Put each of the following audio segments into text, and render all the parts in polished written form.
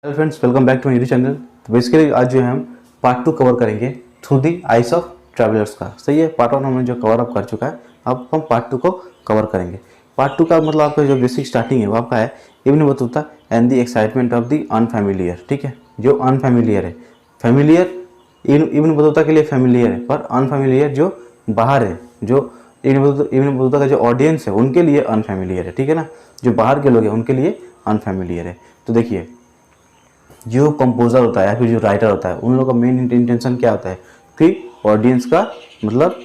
Hello friends, welcome back to मेरी channel. तो basically आज जो है हम पार्ट 2 कवर करेंगे through the eyes of travellers का। सही है, पार्ट 1 हमने जो कवर अप कर चुका है, अब हम पार्ट 2 को कवर करेंगे। पार्ट 2 का मतलब आपका जो बेसिक स्टार्टिंग है वो आपका है Ibn Battuta and the excitement of the unfamiliar. ठीक है, जो अनफैमिलियर है, फैमिलियर इब्न बतूता के लिए फैमिलियर है, पर अनफैमिलियर जो बाहर है, जो इब्न बतूता का जो ऑडियंस है उनके लिए अनफैमिलियर है। ठीक है ना, जो बाहर के लोग हैं उनके लिए अनफैमिलियर है। तो देखिए, जो कंपोजर होता है या फिर जो राइटर होता है, उन लोगों का मेन इंटेंशन क्या होता है कि ऑडियंस का मतलब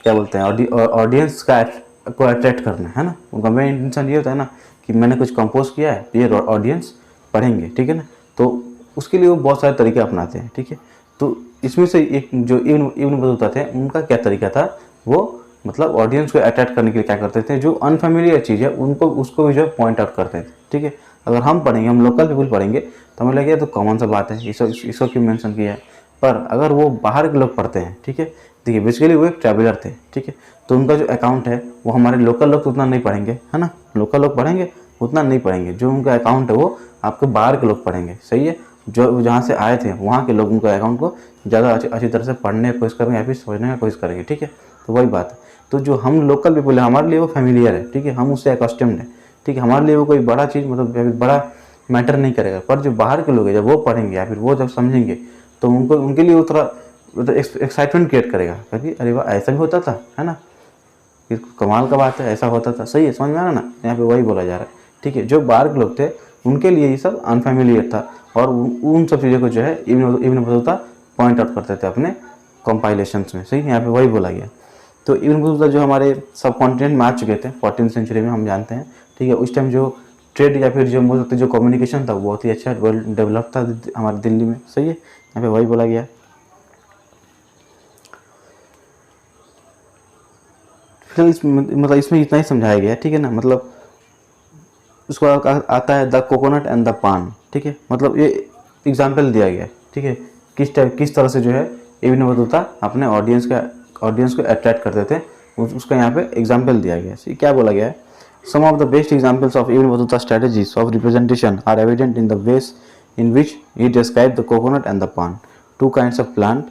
क्या बोलते हैं, ऑडियंस का को अट्रैक्ट करना है ना। उनका मेन इंटेंशन ये होता है ना कि मैंने कुछ कंपोज किया है, ये ऑडियंस पढ़ेंगे। ठीक है ना, तो उसके लिए वो बहुत सारे तरीके अपनाते हैं। ठीक है, तो इसमें से एक जो इब्न बतूता थे, उनका क्या तरीका था, वो मतलब ऑडियंस को अट्रैक्ट करने के लिए क्या करते थे, जो अनफेमिलियर चीज़ है उनको उसको भी जो है पॉइंट आउट करते थे। ठीक है, अगर हम पढ़ेंगे, हम लोकल पीपल पढ़ेंगे तो हमें लगेगा तो कॉमन सा बात है, इसको क्यों मेंशन किया है। पर अगर वो बाहर के लोग पढ़ते हैं, ठीक है, देखिए बेसिकली वो एक ट्रैवलर थे। ठीक है, तो उनका जो अकाउंट है वो हमारे लोकल लोग तो उतना नहीं पढ़ेंगे, है ना। लोकल लोग पढ़ेंगे उतना नहीं पढ़ेंगे, जो उनका अकाउंट है वो आपके बाहर के लोग पढ़ेंगे। सही है, जो जहाँ से आए थे वहाँ के लोग उनका अकाउंट को ज़्यादा अच्छी तरह से पढ़ने की कोशिश करेंगे या फिर समझने की कोशिश करेंगे। ठीक है, तो वही बात है। तो जो हम लोकल पीपल है, हमारे लिए वो फैमिलियर है। ठीक है, हम उससे अकस्टम्ड है। ठीक है, हमारे लिए वो कोई बड़ा चीज़ मतलब बड़ा मैटर नहीं करेगा। पर जो बाहर के लोग हैं, जब वो पढ़ेंगे या फिर वो जब समझेंगे, तो उनको उनके लिए वो थोड़ा मतलब एक्साइटमेंट क्रिएट करेगा, क्योंकि अरे वाह ऐसा भी होता था, है ना, ये कमाल का बात है, ऐसा होता था। सही है, समझ में आ रहा ना, यहाँ पे वही बोला जा रहा है। ठीक है, जो बाहर के लोग थे उनके लिए ये सब अनफेमिलियर था, और उन सब चीज़ों को जो है इब्न बतूता पॉइंट आउट करते थे अपने कंपाइलेशंस में। सही, यहाँ पे वही बोला गया। तो इब्न बतूता जो हमारे सब कॉन्टिनेंट में आ चुके थे 14वीं सेंचुरी में, हम जानते हैं। ठीक है, उस टाइम जो ट्रेड या फिर जो बोल सकते जो कम्युनिकेशन था वो बहुत ही अच्छा वेल डेवलप था हमारे दिल्ली में। सही है, यहाँ पे वही बोला गया। फिर मतलब इसमें इतना ही समझाया गया। ठीक है ना, मतलब उसको आता है द कोकोनट एंड द पान। ठीक है, मतलब ये एग्जाम्पल दिया गया है। ठीक है, किस तरह से जो है इब्न बतूता अपने ऑडियंस को अट्रैक्ट करते थे, उसका यहाँ पे एग्जाम्पल दिया गया है। क्या बोला गया है, some of the best examples of Ibn Battuta strategies of representation are evident in the ways in which he describe the coconut and the paan, two kinds of plant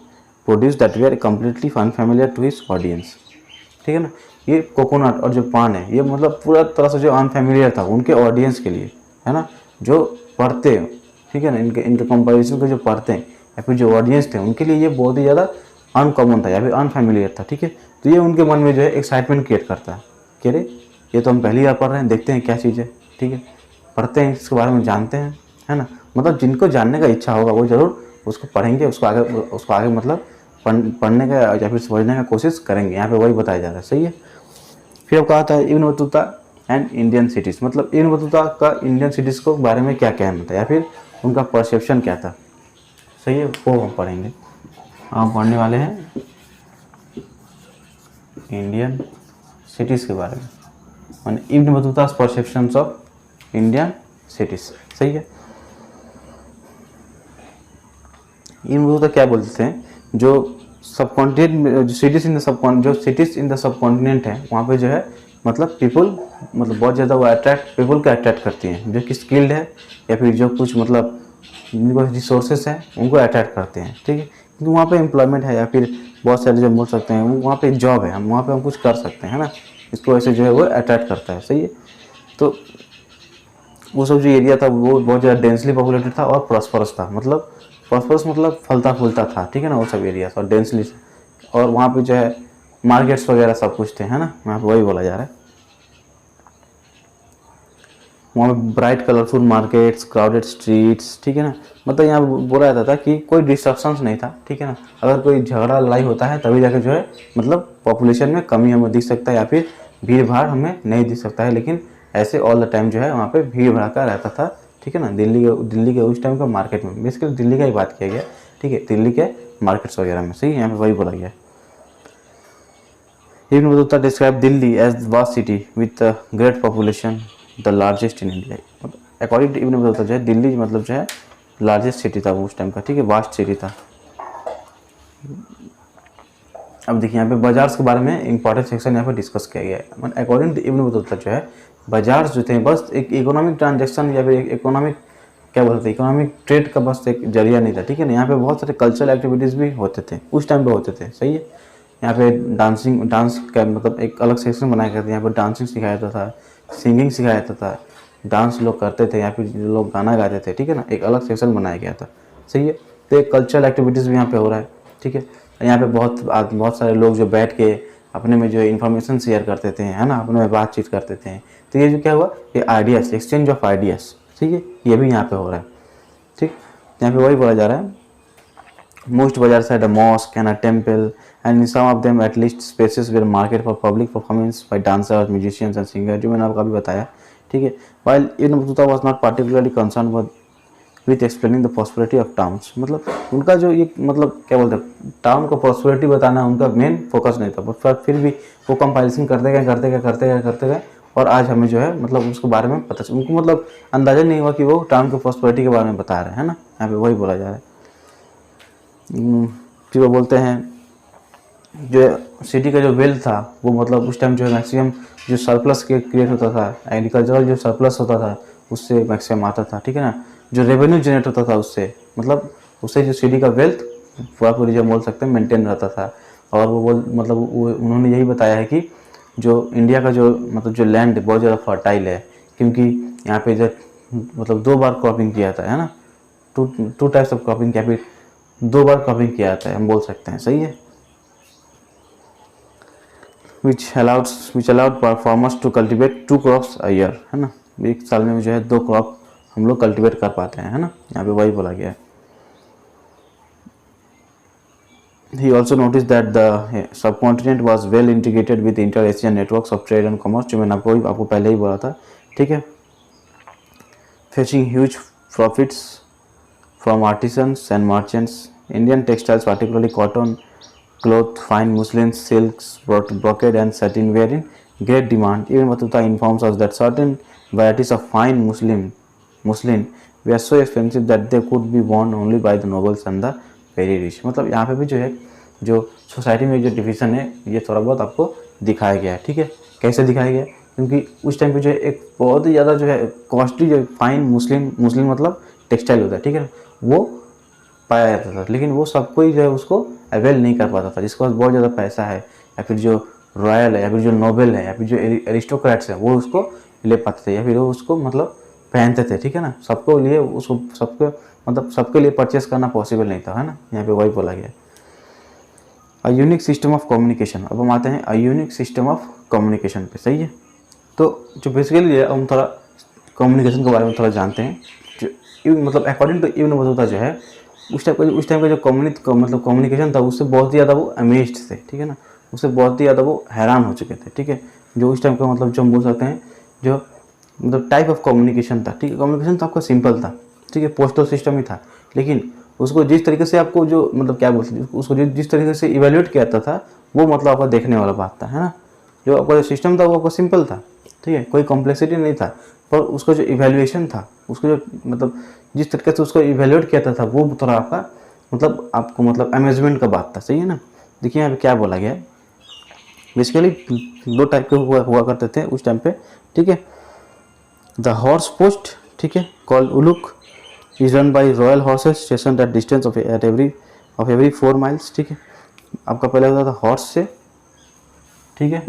produce that were completely unfamiliar to his audience. ठीक है ना, ये coconut और जो पान है ये मतलब पूरा तरह से जो अनफेमिलियर था उनके ऑडियंस के लिए, है ना, जो पढ़ते हैं। ठीक है ना, इनके कंपैरिजन को जो पढ़ते हैं या फिर जो ऑडियंस थे उनके लिए ये बहुत ही ज़्यादा अनकॉमन था या फिर अनफेमिलियर था। ठीक है, तो ये उनके मन में जो है एक्साइटमेंट क्रिएट करता है कि अरे ये तो हम पहली बार पढ़ रहे हैं, देखते हैं क्या चीज़ है। ठीक है, पढ़ते हैं, इसके बारे में जानते हैं, है ना। मतलब जिनको जानने का इच्छा होगा वो ज़रूर उसको पढ़ेंगे, उसको आगे मतलब पढ़ने का या फिर समझने का कोशिश करेंगे। यहाँ पे वही बताया जा रहा है। सही है, फिर अब कहा था Ibn Battuta and Indian cities, मतलब इब्न बतूता का इंडियन सिटीज़ को बारे में क्या कहना था या फिर उनका परसेप्शन क्या था। सही है, वो हम पढ़ेंगे। हम पढ़ने वाले हैं इंडियन सिटीज़ के बारे में, माने Ibn Battuta perceptions of Indian cities. सही है, इब्न बतूता क्या बोलते हैं, जो सब कॉन्टिनेंट जो cities in the sub continent है वहाँ पे जो है मतलब पीपल मतलब बहुत ज़्यादा वो पीपल को अट्रैक्ट करती हैं, जो कि स्किल्ड है या फिर जो कुछ मतलब जिनको रिसोर्सेस हैं उनको अट्रैक्ट करते हैं। ठीक है, क्योंकि वहाँ पे एम्प्लॉयमेंट है या फिर बहुत सारे जो बोल सकते हैं वहाँ पे जॉब है, हम वहाँ पे हम कुछ कर सकते हैं, है ना, इसको वैसे जो है वो अट्रैक्ट करता है। सही है, तो वो सब जो एरिया था वो बहुत ज़्यादा डेंसली पॉपुलेटेड था और प्रॉस्परस था, मतलब प्रॉस्परस मतलब फलता फूलता था। ठीक है ना, वो सब एरिया और डेंसली, और वहाँ पे जो है मार्केट्स वगैरह सब कुछ थे, है ना, वहाँ पे वही बोला जा रहा है। वहाँ पे bright colourful markets, crowded streets. ठीक है ना, मतलब यहाँ बोला जाता था कि कोई डिस्ट्रक्शंस नहीं था। ठीक है ना, अगर कोई झगड़ा लड़ाई होता है तभी जाके जो है मतलब पॉपुलेशन में कमी हमें दिख सकता है या फिर भीड़ भाड़ हमें नहीं दिख सकता है, लेकिन ऐसे ऑल द टाइम जो है वहाँ पे भीड़ भड़का रहता था। ठीक है ना, दिल्ली के उस टाइम का मार्केट में, बेसिकली दिल्ली का ही बात किया गया। ठीक है, दिल्ली के मार्केट्स वगैरह में। सही, यहाँ पे वही बोला गया। Ibn Battuta describe Delhi as vast city with great population, the largest in India. According to Ibn Battuta जो है दिल्ली मतलब जो है लार्जेस्ट सिटी था वो उस टाइम का। ठीक है, वास्ट सिटी था। अब देखिए यहाँ पे बाजार्स के बारे में इंपॉर्टेंट सेक्शन यहाँ पे डिस्कस किया गया है। अकॉर्डिंग टू इब्न बतूता जो है बाजार जो थे बस एक इकोनॉमिक ट्रांजेक्शन या फिर एक इकोनॉमिक क्या बोलते थे, इकोनॉमिक ट्रेड का बस एक जरिया नहीं था, ठीक है ना। यहाँ पे बहुत सारे कल्चरल एक्टिविटीज़ भी होते थे, उस टाइम पे होते थे, सही है। यहाँ पे डांस का मतलब एक अलग सेक्शन बनाया गया था, यहाँ पे डांसिंग सिखाया जाता था, सिंगिंग सिखाया जाता था, डांस लोग करते थे, यहाँ पे लोग गाना गाते थे, ठीक है ना, एक अलग सेक्शन बनाया गया था, सही है। तो एक कल्चरल एक्टिविटीज़ भी यहाँ पे हो रहा है, ठीक है। यहाँ पे बहुत सारे लोग जो बैठ के अपने में जो है इन्फॉर्मेशन शेयर करते थे, है ना, अपने में बातचीत करते थे। तो ये जो क्या हुआ, ये आइडियाज़, एक्सचेंज ऑफ आइडियाज़, ठीक है, ये भी यहाँ पे हो रहा है, ठीक। यहाँ पे वही बोला जा रहा है, most bazaars had a mosque and a temple, and in some of them at least spaces were market for public performance by dancers, musicians and singers, जो मैंने आपको अभी बताया, ठीक है। While Ibn Battuta was not particularly concerned with explaining the prosperity of towns, मतलब उनका जो ये मतलब क्या बोलते हैं, टाउन को प्रॉस्पेरिटी बताना उनका मेन फोकस नहीं था, पर फिर भी वो कंपाइलेशन करते गए और आज हमें जो है मतलब उसके बारे में पता, उनको मतलब अंदाजा नहीं हुआ कि वो टाउन की प्रॉस्पेरिटी के बारे में बता रहे हैं, है ना। यहाँ पे वही बोला जा रहा है। फिर वो बोलते हैं जो सिटी का जो वेल्थ था वो मतलब उस टाइम जो है मैक्सिमम जो सरप्लस के क्रिएट होता था, एग्रीकल्चरल जो सरप्लस होता था उससे मैक्सिमम आता था, ठीक है ना। जो रेवेन्यू जनरेट होता था उससे मतलब उससे जो सिटी का वेल्थ पूरा पूरी जो बोल सकते हैं मेंटेन रहता था। और वो उन्होंने यही बताया है कि जो इंडिया का जो मतलब जो लैंड बहुत ज़्यादा फर्टाइल है, क्योंकि यहाँ पे जो मतलब 2 बार क्रॉपिंग किया था, है ना, टू टाइप्स ऑफ क्रॉपिंग, क्या 2 बार क्रॉपिंग किया जाता है, हम बोल सकते हैं, सही है। which allowed farmers to cultivate 2 crops a year, है ना, एक साल में जो है 2 क्रॉप हम लोग कल्टिवेट कर पाते हैं, है ना, यहाँ पे वही बोला गया है। He also noticed that the subcontinent was well integrated with inter-Asian networks of trade and commerce, जो मैंने आपको पहले ही बोला था, ठीक है, fetching huge profits from artisans and merchants. Indian textiles, particularly cotton, cloth, fine muslins, silks, brocade and satin were in great demand. Ibn Battuta informs us that certain varieties of fine muslin were so expensive that they could be worn only by the nobles and the very rich. मतलब यहाँ पे भी जो है जो society में जो division है ये थोड़ा बहुत आपको दिखाया गया है, ठीक है। कैसे दिखाया गया है, क्योंकि उस टाइम पे जो है एक बहुत ही ज़्यादा जो है कॉस्टली जो फाइन मुस्लिम मतलब टेक्सटाइल होता है, ठीक है, वो पाया जाता था, लेकिन वो सब कोई जो है उसको अवेल नहीं कर पाता था। जिसके पास बहुत ज़्यादा पैसा है या फिर जो रॉयल है या फिर जो नोबेल है या फिर जो एरिस्टोक्रेट्स है वो उसको ले पाते थे या फिर वो उसको मतलब पहनते थे, ठीक है ना। सबको लिए उसको सबके लिए परचेस करना पॉसिबल नहीं था, है ना। यहाँ पे वही बोला गया। A unique system of communication, अब हम आते हैं a unique system of communication पे, सही है। तो जो बेसिकली है हम थोड़ा कम्युनिकेशन के बारे में थोड़ा जानते हैं। जो मतलब अकॉर्डिंग टू इब्न बतूता जो है उस टाइम का जो कम्युनिकेशन था उससे बहुत ही ज़्यादा वो अमेज्ड थे, ठीक है ना, उससे बहुत ही ज़्यादा वो हैरान हो चुके थे, ठीक है। जो उस टाइम का मतलब जो हम बोल सकते हैं जो मतलब टाइप ऑफ कम्युनिकेशन था, ठीक है। कम्युनिकेशन तो आपका सिंपल था, ठीक है, पोस्टल सिस्टम ही था, लेकिन उसको जिस तरीके से आपको जो मतलब क्या बोलते हैं उसको जिस तरीके से इवेल्यूएट किया जाता था वो मतलब आपका देखने वाला बात था, है ना। जो आपका जो सिस्टम था वो आपका सिंपल था, ठीक है, कोई कॉम्प्लेक्सिटी नहीं था, पर उसका जो इवेल्युएशन था उसको जो मतलब जिस तरीके से उसको इवेल्यूएट किया था वो थोड़ा आपका मतलब आपको मतलब अमेजमेंट का बात था, सही है ना। देखिए यहाँ पे क्या बोला गया है, बेसिकली 2 टाइप के हुआ करते थे उस टाइम पे, ठीक है। द हॉर्स पोस्ट, ठीक है, called Uluk is run by royal horses station at distance of every 4 miles, ठीक है। आपका पहले होता था हॉर्स से, ठीक है,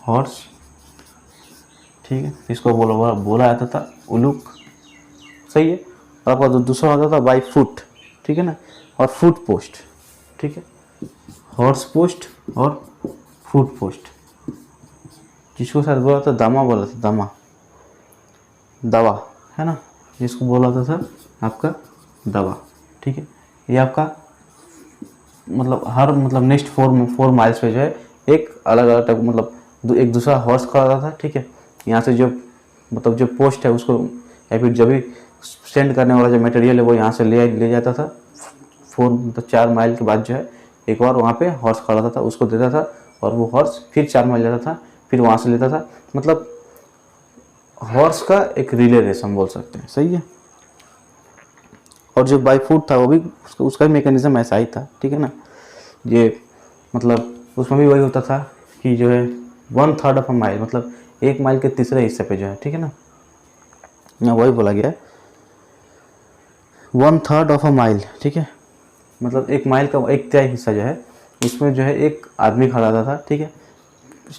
हॉर्स, ठीक है, इसको बोला जाता था उलुक, सही है। और आपका दूसरा होता था बाई फुट, ठीक है ना, और फुट पोस्ट, ठीक है, हॉर्स पोस्ट और फुट पोस्ट, जिसको शायद बोला था दवा, है ना, जिसको बोला था आपका दवा, ठीक है। ये आपका मतलब हर मतलब नेक्स्ट 4 माइल्स पे जो है एक अलग अलग टाइप मतलब एक दूसरा हॉर्स खड़ा रहता था, ठीक है। यहाँ से जो मतलब जो पोस्ट है उसको या फिर जब भी सेंड करने वाला जो मटेरियल है वो यहाँ से ले जाता था। 4 माइल के बाद जो है एक बार वहाँ पे हॉर्स खड़ा था उसको देता था और वो हॉर्स फिर 4 माइल जाता था, फिर वहाँ से लेता था। मतलब हॉर्स का एक रिले रेस हम बोल सकते हैं, सही है। और जो बाई फुट था वो भी उसका भी मैकेनिज्म ऐसा ही था, ठीक है ना। ये मतलब उसमें भी वही होता था कि जो है 1/3 ऑफ अ माइल मतलब 1 माइल के तीसरे हिस्से पे जो है, ठीक है ना, यहाँ वही बोला गया है। 1/3 ऑफ अ माइल, ठीक है, मतलब 1 माइल का 1/3 हिस्सा जो है उसमें जो है एक आदमी खड़ा रहता था, ठीक है।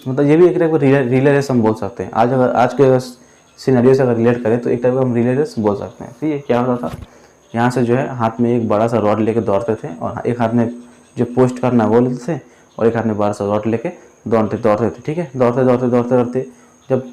मतलब ये भी एक टाइप का रिले रेस हम बोल सकते हैं। आज के सिनेरियो से अगर रिलेट करें तो एक टाइप का हम रिले रेस बोल सकते हैं। ठीक है, क्या होता था, यहाँ से जो है हाथ में एक बड़ा सा रॉड लेके दौड़ते थे और एक हाथ में जो पोस्ट करना वो लेते थे और एक हाथ में बड़ा सा रॉड लेके दौड़ते थे। ठीक है, दौड़ते दौड़ते दौड़ते दौड़ते जब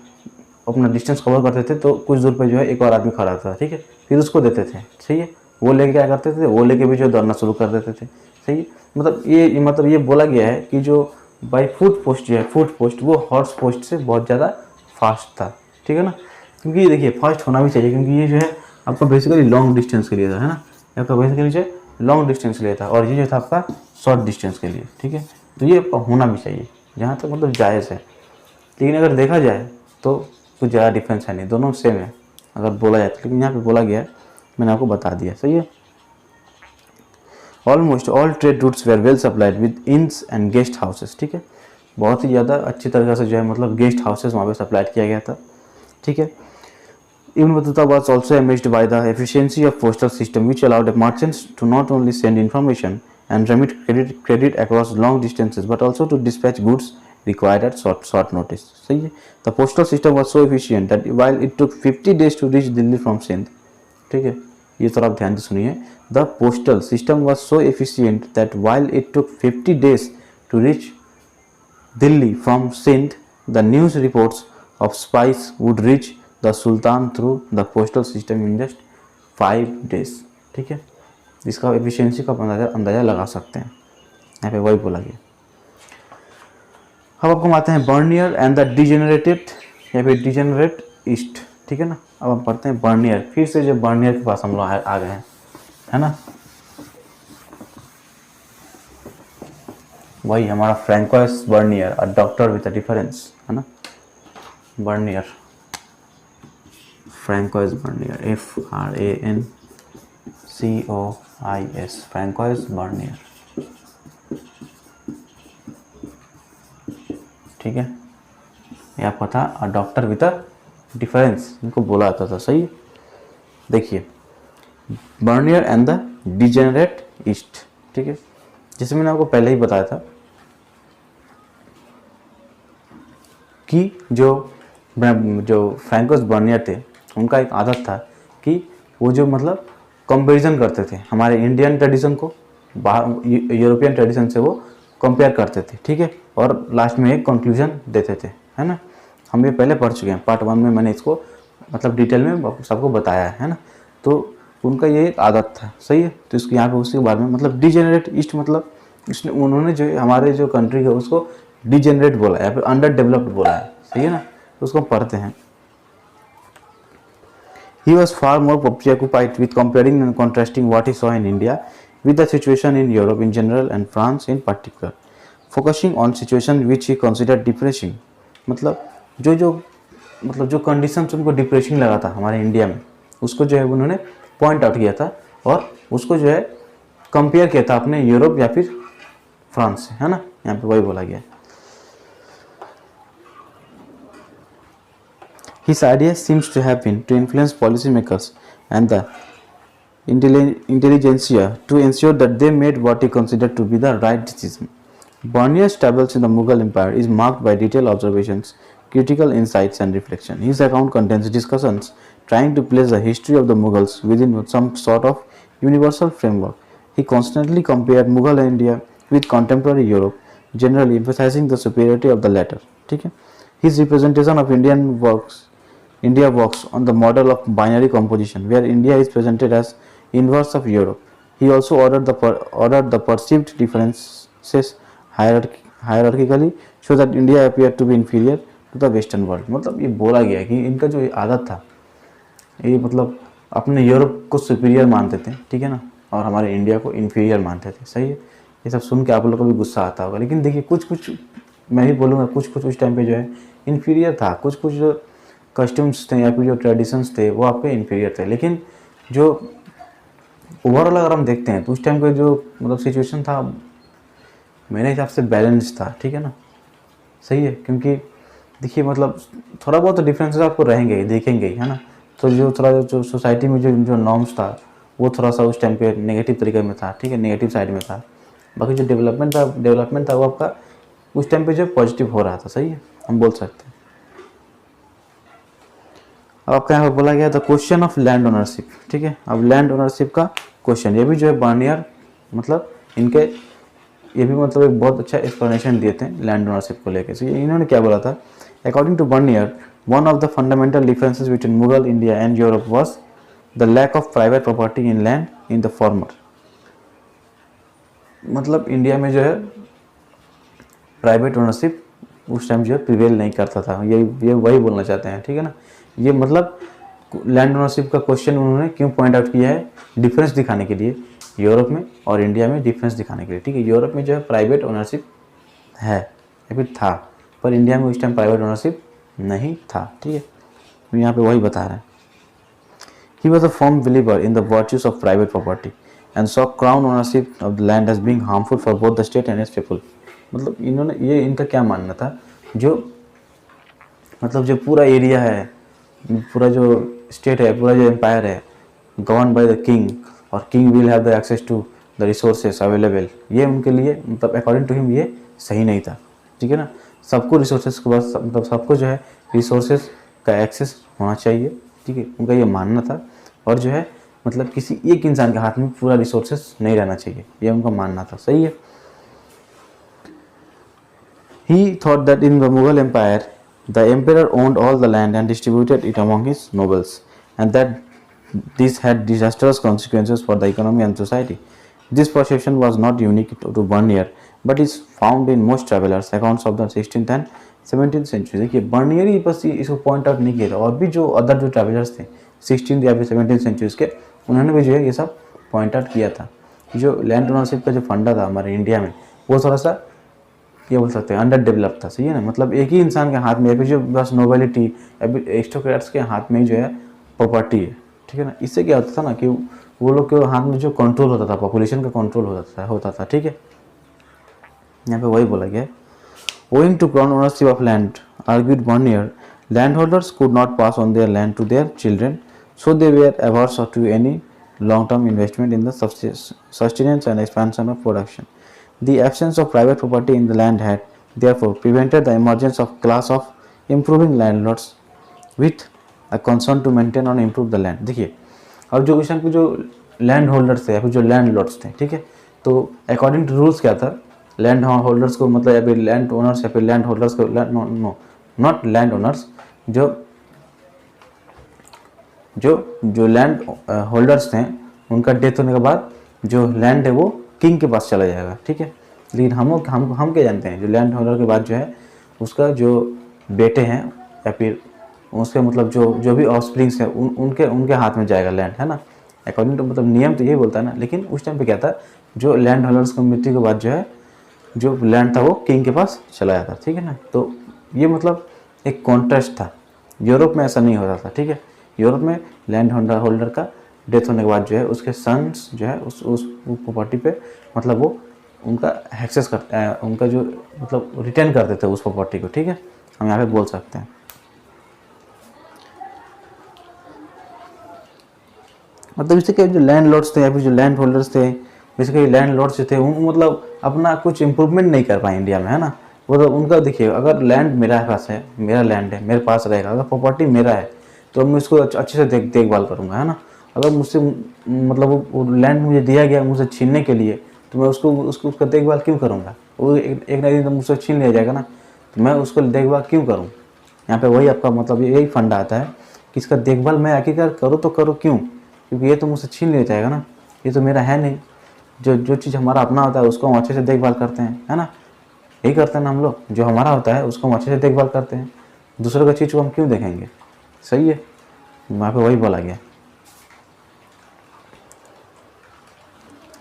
अपना डिस्टेंस कवर करते थे तो कुछ दूर पे जो है एक और आदमी खड़ा था, ठीक है, फिर उसको देते थे। सही है, वो लेके क्या करते थे, वो लेके भी जो दौड़ना शुरू कर देते थे। सही है, मतलब ये बोला गया है कि जो बाई फुट पोस्ट जो है, फुट पोस्ट वो हॉर्स पोस्ट से बहुत ज़्यादा फास्ट था। ठीक है ना, क्योंकि देखिए फास्ट होना भी चाहिए, क्योंकि ये जो है आपका बेसिकली लॉन्ग डिस्टेंस के लिए था, है ना, आपका बेसिकली जो लॉन्ग डिस्टेंस के लिए था और ये जो था आपका शॉर्ट डिस्टेंस के लिए। ठीक है, तो ये आपका होना भी चाहिए जहाँ तक मतलब जायज़ है। लेकिन अगर देखा जाए तो कुछ ज़्यादा डिफरेंस है नहीं, दोनों सेम है अगर बोला जाए तो। लेकिन यहाँ पे बोला गया है, मैंने आपको बता दिया। सही है, almost all trade routes were well supplied with इंस एंड गेस्ट हाउसेस। ठीक है, बहुत ही ज़्यादा अच्छी तरीके से जो है मतलब गेस्ट हाउसेस वहाँ पे सप्लाइड किया गया था। ठीक है, Even Batuta was also amazed by the efficiency of postal system, which allowed merchants to not only send information and remit credit across long distances, but also to dispatch goods required at short notice. सही है, the postal system was so efficient that while it took 50 days to reach Delhi from Sindh, ठीक है, ये थोड़ा आप ध्यान से सुनिए, the postal system was so efficient that while it took 50 days to reach Delhi from Sindh, the news reports of spies would reach the sultan through the postal system in just 5 days। ठीक है, इसका efficiency का अंदाज़ा लगा सकते हैं, यहाँ पे वही बोला गया। अब आपको आते हैं बर्नियर एंड द डिजेनरेटेड या फिर डिजेनरेट ईस्ट। ठीक है ना, अब हम पढ़ते हैं बर्नियर। फिर से जो बर्नियर के पास हम लोग आ गए हैं, है ना, वही हमारा Francois Bernier, a doctor with a difference, है ना, Bernier, Francois Bernier, FRANCOIS, Francois Bernier. ठीक है, ये आपका था a doctor with a difference, इनको बोला जाता था। सही, देखिए Bernier and the degenerate east. ठीक है, जैसे मैंने आपको पहले ही बताया था कि जो फ्रैंकोइस बर्नियर थे उनका एक आदत था कि वो जो मतलब कंपैरिजन करते थे हमारे इंडियन ट्रेडिशन को बाहर यूरोपियन ट्रेडिशन से, वो कंपेयर करते थे। ठीक है, और लास्ट में एक कंक्लूजन देते थे, है ना। हम ये पहले पढ़ चुके हैं, पार्ट 1 में मैंने इसको मतलब डिटेल में सबको बताया है ना। तो उनका ये एक आदत था। सही है, तो इसको यहाँ पे उसके बाद में मतलब डिजेनरेट ईस्ट, मतलब इसने उन्होंने जो हमारे जो कंट्री है उसको डिजेनरेट बोला है या फिर अंडर डेवलप्ड बोला है। सही है ना, तो उसको पढ़ते हैं। He was far more preoccupied with comparing and contrasting what he saw in India with the situation in Europe in general and France in particular, focusing on situations which he considered depressing। मतलब जो conditions उनको depressing लगा था हमारे India में, उसको जो है उन्होंने पॉइंट आउट किया था और उसको जो है कंपेयर किया था अपने यूरोप या फिर फ्रांस से, है ना। यहाँ पे वही बोला गया है। His idea seems to have been to influence policymakers and the intelligentsia to ensure that they made what he considered to be the right decision. Bernier's travels in the Mughal Empire is marked by detailed observations, critical insights and reflection. His account contains discussions trying to place the history of the Mughals within some sort of universal framework. He constantly compared Mughal India with contemporary Europe, generally emphasizing the superiority of the latter. His representation of India works on the model of binary composition, where India is presented as inverse of Europe. He also ordered the perceived differences hierarchically, so that India appeared to be inferior to the Western world। मतलब ये बोला गया कि इनका जो आदत था, ये मतलब अपने यूरोप को सुपीरियर मानते थे, ठीक है ना, और हमारे इंडिया को इन्फीरियर मानते थे। सही है, ये सब सुन के आप लोग को भी गुस्सा आता होगा, लेकिन देखिए कुछ मैं ही बोलूँगा, कुछ उस टाइम पे जो है इन्फीरियर था, कुछ जो कस्टम्स थे या फिर जो ट्रेडिशंस थे वो आपके इन्फीरियर थे। लेकिन जो ओवरऑल अगर हम देखते हैं तो उस टाइम का जो मतलब सिचुएशन था मेरे हिसाब से बैलेंस था। ठीक है ना, सही है, क्योंकि देखिए मतलब थोड़ा बहुत तो डिफरेंसेस आपको रहेंगे ही, देखेंगे ही, है ना। तो जो थोड़ा जो सोसाइटी में जो नॉर्म्स था वो थोड़ा सा उस टाइम पे नेगेटिव तरीके में था, ठीक है, नेगेटिव साइड में था। बाकी जो डेवलपमेंट था वो आपका उस टाइम पे जो पॉजिटिव हो रहा था, सही है, हम बोल सकते हैं। अब आपका यहाँ पर बोला गया the question of land ownership, ठीक है। अब लैंड ओनरशिप का क्वेश्चन, ये भी जो है बर्नियर मतलब इनके ये भी मतलब एक बहुत अच्छा एक्सप्लेनेशन दिए थे लैंड ओनरशिप को लेकर। इन्होंने क्या बोला था, according to Bernier one of the fundamental differences between Mughal India and Europe was the lack of private property in land in the former. मतलब इंडिया में जो है प्राइवेट ओनरशिप उस टाइम जो है प्रिवेल नहीं करता था, ये वही बोलना चाहते हैं, ठीक है ना। ये मतलब लैंड ओनरशिप का क्वेश्चन उन्होंने क्यों पॉइंट आउट किया है, डिफरेंस दिखाने के लिए, यूरोप में और इंडिया में डिफरेंस दिखाने के लिए, ठीक है। यूरोप में जो है प्राइवेट ओनरशिप है या फिर था, पर इंडिया में उस टाइम प्राइवेट ओनरशिप नहीं था, ठीक है। तो यहाँ पे वही बता रहे हैं। He was a firm believer in the virtues of private property and saw crown ownership of the land as being harmful for both the state and its people। मतलब इन्होंने ये इनका क्या मानना था, जो मतलब जो पूरा एरिया है, पूरा जो स्टेट है, पूरा जो एम्पायर है गवर्न बाय द किंग और king will have the access to the resources available, ये उनके लिए मतलब अकॉर्डिंग टू हिम ये सही नहीं था, ठीक है ना। सबको रिसोर्सेज के पास मतलब सबको जो है रिसोर्सेज का एक्सेस होना चाहिए, ठीक है, उनका ये मानना था। और जो है मतलब किसी एक इंसान के हाथ में पूरा रिसोर्सेज नहीं रहना चाहिए, ये उनका मानना था, सही है। He thought that in the Mughal Empire, the emperor owned all the land and distributed it among his nobles, and that this had disastrous consequences for the economy and society. This perception was not unique to Bernier, but is found in most travelers' accounts of the 16th and 17th century। देखिए Bernier ही बस इसको point out नहीं किया था, और भी जो other जो ट्रैवलर्स थे 16th या फिर 17th सेंचुरीज के, उन्होंने भी जो है ये सब पॉइंट आउट किया था। जो लैंड ओनरशिप का जो फंडा था हमारे इंडिया में, वो थोड़ा सा क्या बोल सकते हैं अंडर डेवलप था, सही है ना। मतलब एक ही इंसान के हाथ में या फिर जो बस नोबेलिटी या फिर एरिस्टोक्रेट्स के हाथ में जो है प्रॉपर्टी है, ठीक है ना। इससे क्या होता था ना कि वो लोग के हाथ में जो कंट्रोल होता था, पॉपुलेशन का कंट्रोल होता था, ठीक है। यहाँ पे वही बोला गया है, owing to crown ownership of land, argued Bernier, landholders could not pass on their land to their children, so they were averse to any long-term investment in the sustenance and expansion of production. The absence of private property in the land had therefore prevented the emergence of class of improving landlords with a concern to maintain and improve the land। देखिए अब जो question पे जो land holders थे या फिर जो land Lord's थे, ठीक है, तो अकॉर्डिंग टू रूल्स क्या था, लैंड होल्डर्स को मतलब या फिर लैंड ओनर्स या फिर लैंड होल्डर्स को नॉट लैंड ओनर्स, जो लैंड होल्डर्स थे उनका डेथ होने के बाद जो लैंड है वो किंग के पास चला जाएगा, ठीक है। लेकिन हम क्या जानते हैं, जो लैंड होल्डर के बाद जो है उसका जो बेटे हैं या फिर उसके मतलब जो भी ऑफस्प्रिंग्स हैं उनके हाथ में जाएगा लैंड, है ना। अकॉर्डिंग टू मतलब नियम तो यही बोलता है ना। लेकिन उस टाइम पे क्या था, जो लैंड होल्डर्स की मृत्यु के बाद जो है जो लैंड था वो किंग के पास चला जाता, ठीक है ना। तो ये मतलब एक कॉन्ट्रास्ट था, यूरोप में ऐसा नहीं होता था, ठीक है। यूरोप में लैंड होल्डर का डेथ होने के बाद जो है उसके सन्स जो है उस प्रॉपर्टी पे मतलब वो उनका एक्सेस करते हैं, उनका जो मतलब रिटर्न कर देते हैं उस प्रॉपर्टी को, ठीक है, हम यहाँ पे बोल सकते हैं। मतलब इससे क्या जो लैंड लॉर्ड्स थे या फिर जो लैंड होल्डर्स थे, बेसिकली लैंड लॉर्ड्स जो थे उन मतलब अपना कुछ इम्प्रूवमेंट नहीं कर पाए इंडिया में, है ना। वो तो उनका देखिए, अगर लैंड मेरा पास है, मेरा लैंड है, मेरे पास रहेगा, अगर प्रॉपर्टी मेरा है तो मैं उसको अच्छे से देखभाल करूँगा, है ना। अगर मुझसे मतलब वो लैंड मुझे दिया गया मुझसे छीनने के लिए, तो मैं उसका देखभाल क्यों करूँगा। वो एक ना एक दिन तो मुझसे छीन लिया जाएगा ना, तो मैं उसको देखभाल क्यों करूँ। यहाँ पे वही आपका मतलब यही फंडा आता है कि इसका देखभाल मैं आखिरकार करूँ तो करूँ क्यों, क्योंकि ये तो मुझसे छीन लिया जाएगा ना, ये तो मेरा है नहीं। जो चीज़ हमारा अपना होता है उसको हम अच्छे से देखभाल करते हैं, है ना। यही करते हैं ना हम लोग, जो हमारा होता है उसको हम अच्छे से देखभाल करते हैं, दूसरों का चीज़ को हम क्यों देखेंगे, सही है। वहाँ पे वही बोला गया।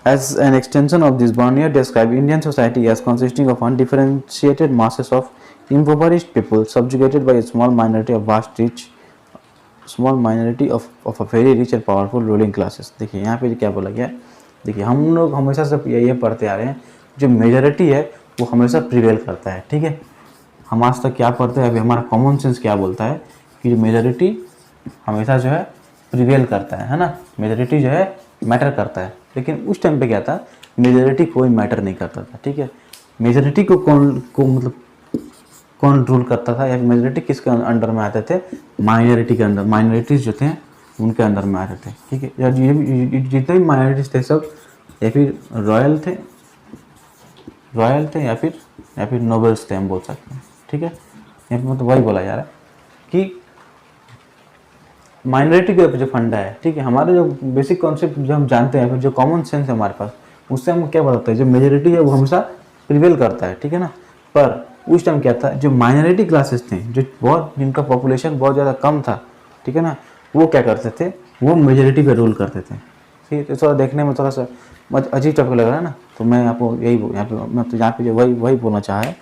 As an extension of this, Bernier described Indian society as consisting of undifferentiated masses of impoverished people subjugated by a small minority of a very rich and powerful ruling classes। देखिए यहाँ पे क्या बोला गया, देखिए हम लोग हमेशा से ये पढ़ते आ रहे हैं, जो मेजॉरिटी है वो हमेशा प्रिवेल करता है, ठीक है। हम आज तक क्या पढ़ते हैं, अभी हमारा कॉमन सेंस क्या बोलता है कि जो मेजॉरिटी हमेशा जो है प्रिवेल करता है ना। मेजॉरिटी जो है मैटर करता है, लेकिन उस टाइम पे क्या था, मेजॉरिटी कोई मैटर नहीं करता था, ठीक है। मेजॉरिटी को मतलब कौन रूल करता था, या मेजॉरिटी किसके अंडर में आते थे, माइनॉरिटी के अंदर, माइनॉरिटीज जो थे उनके अंदर में आते थे, ठीक है। यार ये जितने भी माइनॉरिटीज थे सब या फिर रॉयल थे या फिर नोबल्स थे, हम बोल सकते हैं, ठीक है। यहाँ पे मतलब वही बोला जा रहा है कि माइनॉरिटी के ऊपर जो फंडा है, ठीक है, हमारे जो बेसिक कॉन्सेप्ट जो हम जानते हैं, फिर जो कॉमन सेंस है हमारे पास, उससे हम क्या बताते हैं, जो मेजॉरिटी है वो हमेशा प्रिवेल करता है, ठीक है ना। पर उस टाइम क्या था, जो माइनॉरिटी क्लासेस थे, जो बहुत जिनका पॉपुलेशन बहुत ज़्यादा कम था, ठीक है ना, वो क्या करते थे, वो मेजॉरिटी पे रूल करते थे। ठीक है, तो थोड़ा देखने में थोड़ा सा अजीब टॉपिक लग रहा है ना, तो मैं आपको यही यहाँ पे जो वही बोलना चाहा है।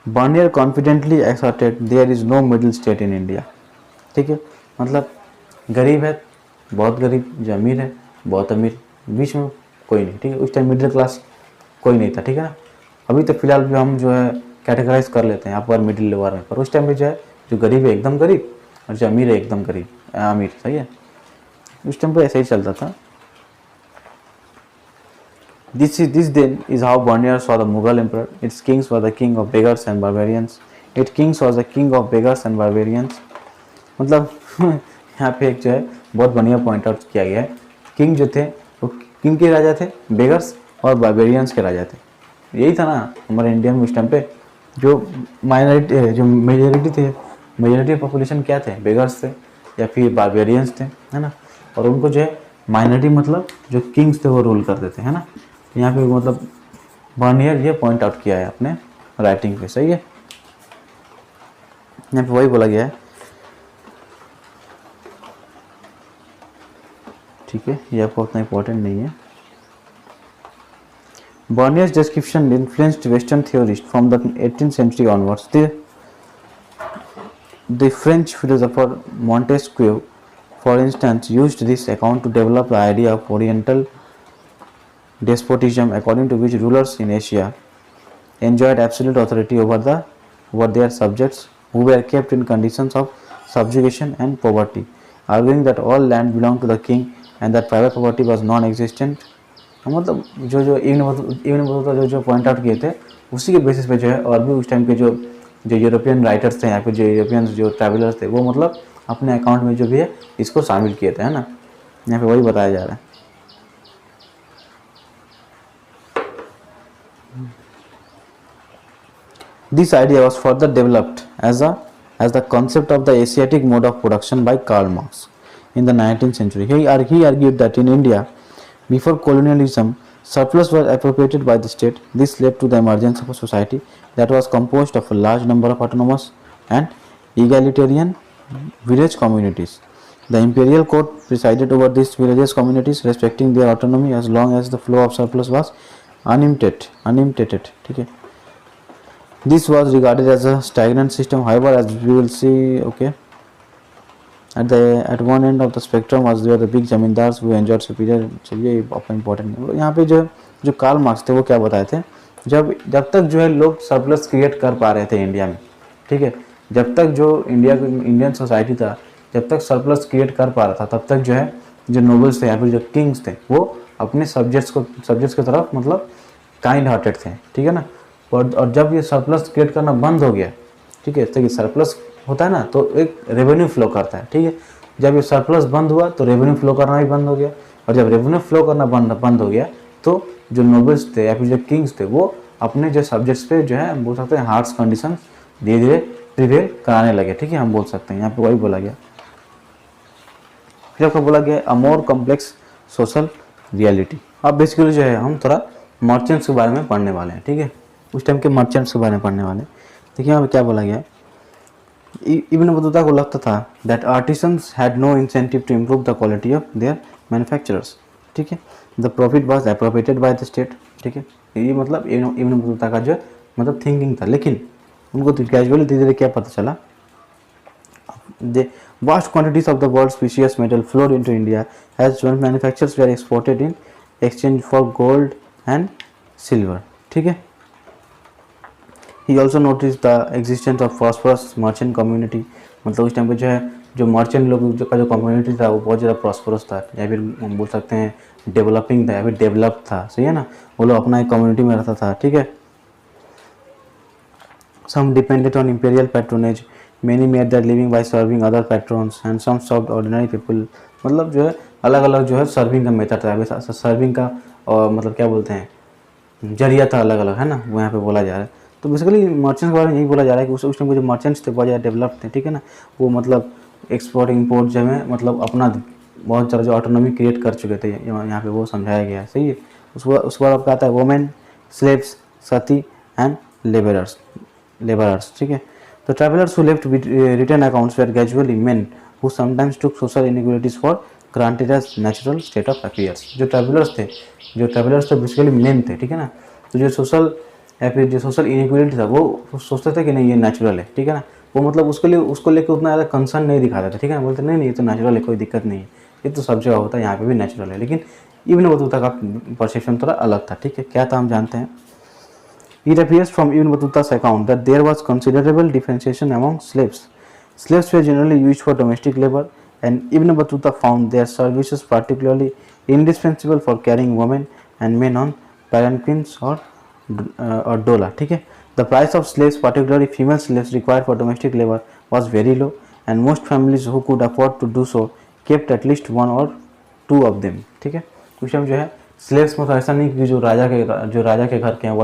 Bernier confidently asserted there is no middle state in India, ठीक है, मतलब गरीब है बहुत गरीब, जो अमीर है बहुत अमीर, बीच में कोई नहीं, ठीक है। उस टाइम मिडिल क्लास कोई नहीं था, ठीक है ना। अभी तो फिलहाल भी हम जो है कैटेगराइज कर लेते हैं अपर मिडिल लोअर में, पर उस टाइम पे जो है जो गरीब है एकदम गरीब और जो अमीर है एकदम गरीब अमीर, सही है। उस टाइम पे ऐसे ही चलता था। This then is how Barnier saw the Mughal emperor. Its kings were the king of beggars and barbarians. Its kings was the king of beggars and barbarians. मतलब यहाँ पे एक जो है बहुत बढ़िया पॉइंट आउट किया गया है। किंग जो थे वो किंग के राजा थे, बेगर्स और बारबेरियंस के राजा थे। यही था ना हमारे इंडिया में उस टाइम पे, जो माइनॉरिटी जो मेजोरिटी थे, मेजोरिटी पॉपुलेशन क्या थे, बेगर्स थे या फिर बारबेरियंस थे, है ना। और उनको जो है माइनॉरिटी मतलब जो किंग्स थे वो रूल करते थे, है ना। यहाँ पे मतलब बार्नियर ये पॉइंट आउट किया है अपने राइटिंग पे, सही है। यहाँ पे वही बोला गया है, ठीक है, ये आपको उतना इम्पोर्टेंट नहीं है। Barnier's description influenced Western theorists from the 18th century onwards. The French philosopher Montesquieu, for instance, used this account to develop the idea of Oriental despotism, according to which rulers in Asia enjoyed absolute authority over their subjects, who were kept in conditions of subjugation and poverty, arguing that all land belonged to the king and that private property was non-existent. मतलब जो इब्न बतूता जो point out किए थे उसी के basis पे जो है, और भी उस टाइम के जो यूरोपियन राइटर्स थे या फिर जो यूरोपियन जो ट्रैवलर्स थे, वो मतलब अपने अकाउंट में जो भी है इसको शामिल किए थे, है ना। यहाँ पे वही बताया जा रहा है। This idea was further developed as the concept of the Asiatic mode of production by Karl Marx in the 19th century. He argued that in India, before colonialism, surplus was appropriated by the state. This led to the emergence of a society that was composed of a large number of autonomous and egalitarian village communities. The imperial court presided over these villages communities, respecting their autonomy as long as the flow of surplus was unimpeded. ठीक है। This was regarded as a stagnant system. However, as we will see, okay, at one end of the spectrum was there the big zamindars who enjoyed superior. चलिए अपना important है यहाँ पे जो Karl Marx थे वो क्या बताए थे, जब तक जो है लोग सरप्लस क्रिएट कर पा रहे थे इंडिया में, ठीक है, जब तक जो इंडियन सोसाइटी था जब तक सरप्लस क्रिएट कर पा रहा था, तब तक जो है जो नोबल्स थे या फिर जो किंग्स थे वो अपने सब्जेक्ट्स की तरफ मतलब काइंड हार्टेड थे, ठीक है ना। और जब ये सरप्लस क्रिएट करना बंद हो गया, ठीक है, तो सरप्लस होता है ना तो एक रेवेन्यू फ्लो करता है, ठीक है। जब ये सरप्लस बंद हुआ तो रेवेन्यू फ्लो करना भी बंद हो गया, और जब रेवेन्यू फ्लो करना बंद हो गया तो जो नोबल्स थे या फिर जो किंग्स थे वो अपने जो सब्जेक्ट्स पे जो है हम बोल सकते हैं हार्श कंडीशन धीरे धीरे प्रिवेल कराने लगे, ठीक है, हम बोल सकते हैं। यहाँ पे वही बोला गया। फिर आपको बोला गया अ मोर कॉम्प्लेक्स सोशल रियलिटी। अब बेसिकली जो है हम थोड़ा मर्चेंट्स के बारे में पढ़ने वाले हैं, ठीक है, उस टाइम के मर्चेंट्स के बारे में पढ़ने वाले। देखिए यहाँ पे क्या बोला गया है, इब्न बतूता को लगता था that artisans had no incentive to improve the quality of their manufacturers, ठीक है, the profit was appropriated by the state, ठीक है। ये मतलब इब्न बतूता का जो मतलब थिंकिंग था, लेकिन उनको ग्रेजुअली धीरे धीरे क्या पता चला, the vast quantities of the world's precious metal flowed into India as when manufactures were exported in exchange for gold and silver, ठीक है। He also noticed the existence of prosperous merchant community मतलब उस time पे जो है जो merchant लोग जो का जो कम्युनिटी था वो बहुत ज़्यादा प्रॉस्परस था, या फिर हम बोल सकते हैं डेवलपिंग था या फिर डेवलप था, सही है ना। वो लोग अपना एक कम्युनिटी में रहता था, ठीक है। Some depended on imperial patronage, many made their living by serving other patrons, and some served ordinary people। मतलब जो है अलग अलग जो है सर्विंग का मेथड था, सर्विंग का और मतलब क्या बोलते हैं जरिया था अलग अलग, है ना, वो यहाँ पे बोला जा रहा है। तो बेसिकली मर्चेंट्स के बारे में यही बोला जा रहा है कि उस टाइम के जो मर्चेंट्स थे बहुत ज़्यादा डेवलप थे, ठीक है ना। वो मतलब एक्सपोर्ट इम्पोर्ट जो है मतलब अपना बहुत ज़्यादा जो ऑटोनॉमी क्रिएट कर चुके थे, यहाँ पे वो समझाया गया है, सही है। उसके बाद आपका आता है women, slaves, sati and labourers, ठीक है। तो travellers who left written accounts were gradually men who sometimes took social inequalities for granted as natural state of affairs. जो ट्रैवलर्स थे बेसिकली मेन थे, ठीक है ना। तो जो सोशल या फिर जो सोशल इनइक्वालिटी था वो सोचते थे कि नहीं ये नेचुरल है, ठीक है ना। वो मतलब उसको लेकर उतना ज़्यादा कंसर्न नहीं दिखाते थे, ठीक है ना। बोलते नहीं ये तो नेचुरल है, कोई दिक्कत नहीं है, ये तो सब जगह होता है, यहाँ पे भी नेचुरल है। लेकिन इब्न बतूता का परसेप्शन थोड़ा अलग था, ठीक है। क्या था हम जानते हैं। It appears from Ibn Battuta's account that there was considerable differentiation among slaves. Slaves were generally used for domestic labor, and Ibn Battuta found their services particularly indispensable for carrying women and men on palanquins or dola. ठीक है। The price of slaves, particularly female slaves required for domestic labor, was very low, and most families who could afford to do so kept at least one or two of them। ठीक है। उस time जो है slaves मतलब ऐसा नहीं कि जो राजा के घर के हैं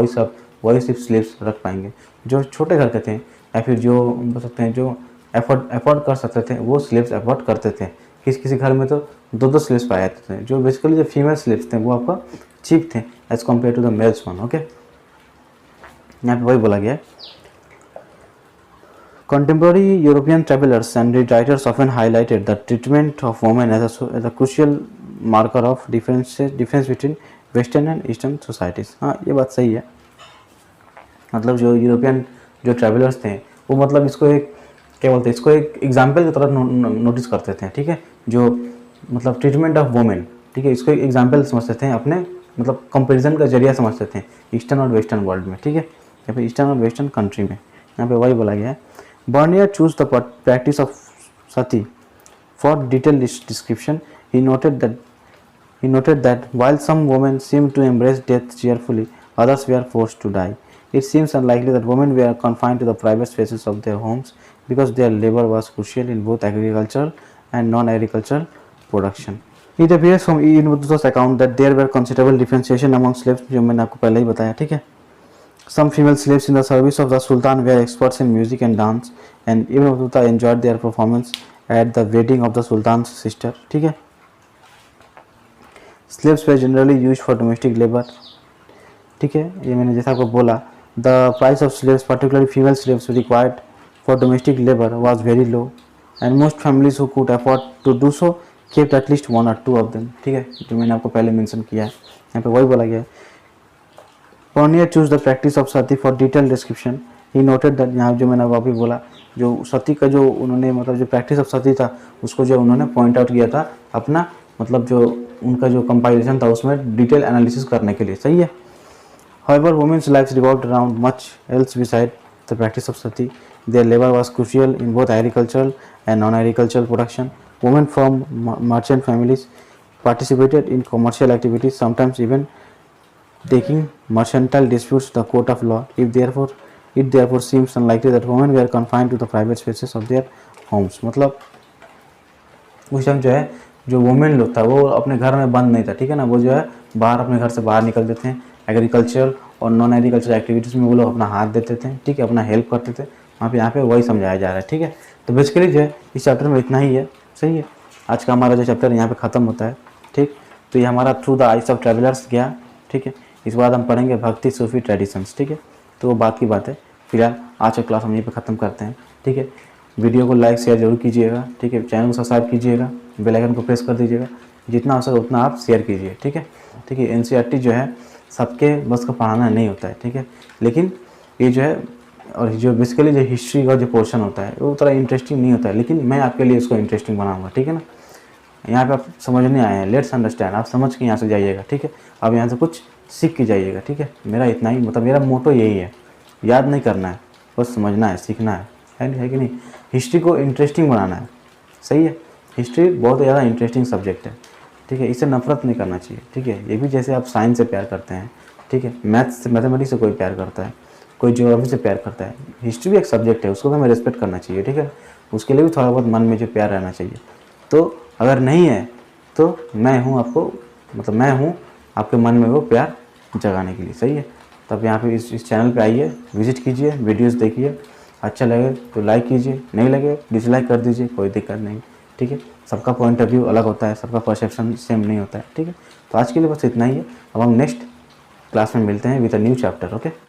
वही सिर्फ स्लेव्स रख पाएंगे। जो छोटे घर के थे या फिर जो बोल सकते हैं जो अफोर्ड कर सकते थे वो स्लेव्स अफोर्ड करते थे। किसी घर में तो दो स्लेव्स पाए जाते थे। जो बेसिकली जो फीमेल स्लेव्स थे वो आपका चीप थे as compare to the males one, okay. यहाँ पे वही बोला गया है। Contemporary European travelers and writers often highlighted the treatment of women as a crucial marker of difference between Western and Eastern societies। हाँ ये बात सही है। मतलब जो यूरोपियन जो ट्रैवलर्स थे वो मतलब इसको एक क्या बोलते हैं इसको एक एग्जाम्पल की तरफ नोटिस करते थे, ठीक है। जो मतलब ट्रीटमेंट ऑफ वुमेन, ठीक है, इसको एक एग्जाम्पल समझते थे अपने मतलब कंपैरिजन का जरिया समझते थे ईस्टर्न और वेस्टर्न वर्ल्ड में, ठीक है, या फिर ईस्टर्न और वेस्टर्न कंट्री में। यहाँ पे वही बोला गया है। Bernier choose the practice of sati for detail description. He noted that while some women seemed to embrace death cheerfully, others were forced to die. It seems unlikely that women were confined to the private spaces of their homes because their labor was crucial in both agricultural and non-agricultural production. It appears from Ibn Battuta's account that there were considerable differentiation among slaves, जो मैंने आपको पहले ही बताया, ठीक है। Some female slaves in the service of the Sultan were experts in music and dance, and Ibn Battuta enjoyed their performance at the wedding of the Sultan's sister, ठीक है। Slaves were generally used for domestic labor, ठीक है, ये मैंने जैसा आपको बोला। The price of slaves, particularly female slaves required for domestic labor, was very low, and most families who could afford to do so kept at least one or two of them, ठीक है, जो मैंने आपको पहले mention किया है। यहाँ पे वही बोला गया है। Pioneer chose the practice of sati for detailed description. He noted that यहाँ जो मैंने अभी बोला जो सती का जो उन्होंने मतलब जो प्रैक्टिस ऑफ सती था उसको जो उन्होंने पॉइंट आउट किया था अपना मतलब जो उनका जो कंपाइलेशन था उसमें डिटेल एनालिसिस करने के लिए, सही है। However, women's lives revolved around much else beside the practice of sati. Their labor was crucial in both agricultural and non-agricultural production. Women from merchant families participated in commercial activities, sometimes even taking mercantile disputes to the court of law. It therefore seems unlikely that women were confined to the private spaces of their homes. मतलब उस time जो है जो women लोग था वो अपने घर में बंद नहीं था, ठीक है ना। वो जो है बाहर अपने घर से बाहर निकलते थे, एग्रीकल्चर और नॉन एग्रीकल्चर एक्टिविटीज़ में वो लोग अपना हाथ देते थे, ठीक है, अपना हेल्प करते थे। यहाँ पे वही समझाया जा रहा है, ठीक है। तो बेसिकली जो है इस चैप्टर में इतना ही है, सही है। आज का हमारा जो चैप्टर यहाँ पे ख़त्म होता है, ठीक। तो ये हमारा through the eyes of travellers गया, ठीक है। इस बाद हम पढ़ेंगे भक्ति सूफी ट्रेडिशंस, ठीक है। तो वो बात की बात है। फिलहाल आज का क्लास हम यहीं पे ख़त्म करते हैं, ठीक है। वीडियो को लाइक शेयर जरूर कीजिएगा, ठीक है। चैनल को सब्सक्राइब कीजिएगा, बेल आइकन को प्रेस कर दीजिएगा। जितना हो सके उतना आप शेयर कीजिए, ठीक है। ठीक है, एनसीईआरटी जो है सबके बस का पढ़ाना नहीं होता है, ठीक है। लेकिन ये जो है और जो बेसिकली जो हिस्ट्री का जो पोर्शन होता है वो थोड़ा इंटरेस्टिंग नहीं होता है, लेकिन मैं आपके लिए इसको इंटरेस्टिंग बनाऊंगा, ठीक है ना। यहाँ पे आप समझने आए हैं, लेट्स अंडरस्टैंड, आप समझ के यहाँ से जाइएगा, ठीक है। आप यहाँ से कुछ सीख के जाइएगा, ठीक है। मेरा इतना ही मतलब मेरा मोटो यही है, याद नहीं करना है, बस समझना है, सीखना है। है कि नहीं। हिस्ट्री को इंटरेस्टिंग बनाना है, सही है। हिस्ट्री बहुत ज़्यादा इंटरेस्टिंग सब्जेक्ट है, ठीक है, इसे नफरत नहीं करना चाहिए, ठीक है। ये भी जैसे आप साइंस से प्यार करते हैं, ठीक है, मैथ्स से, मैथमेटिक्स से कोई प्यार करता है, कोई ज्योग्राफी से प्यार करता है, हिस्ट्री भी एक सब्जेक्ट है, उसको भी हमें रिस्पेक्ट करना चाहिए, ठीक है। उसके लिए भी थोड़ा बहुत मन में जो प्यार रहना चाहिए। तो अगर नहीं है तो मैं हूँ आपको, मतलब मैं हूँ आपके मन में वो प्यार जगाने के लिए, सही है। तो आप यहाँ पे इस चैनल पे आइए, विजिट कीजिए, वीडियोस देखिए, अच्छा लगे तो लाइक कीजिए, नहीं लगे डिसलाइक कर दीजिए, कोई दिक्कत नहीं, ठीक है। सबका पॉइंट ऑफ व्यू अलग होता है, सबका परसेप्शन सेम नहीं होता है, ठीक है। तो आज के लिए बस इतना ही है। अब हम नेक्स्ट क्लास में मिलते हैं with a new chapter, okay.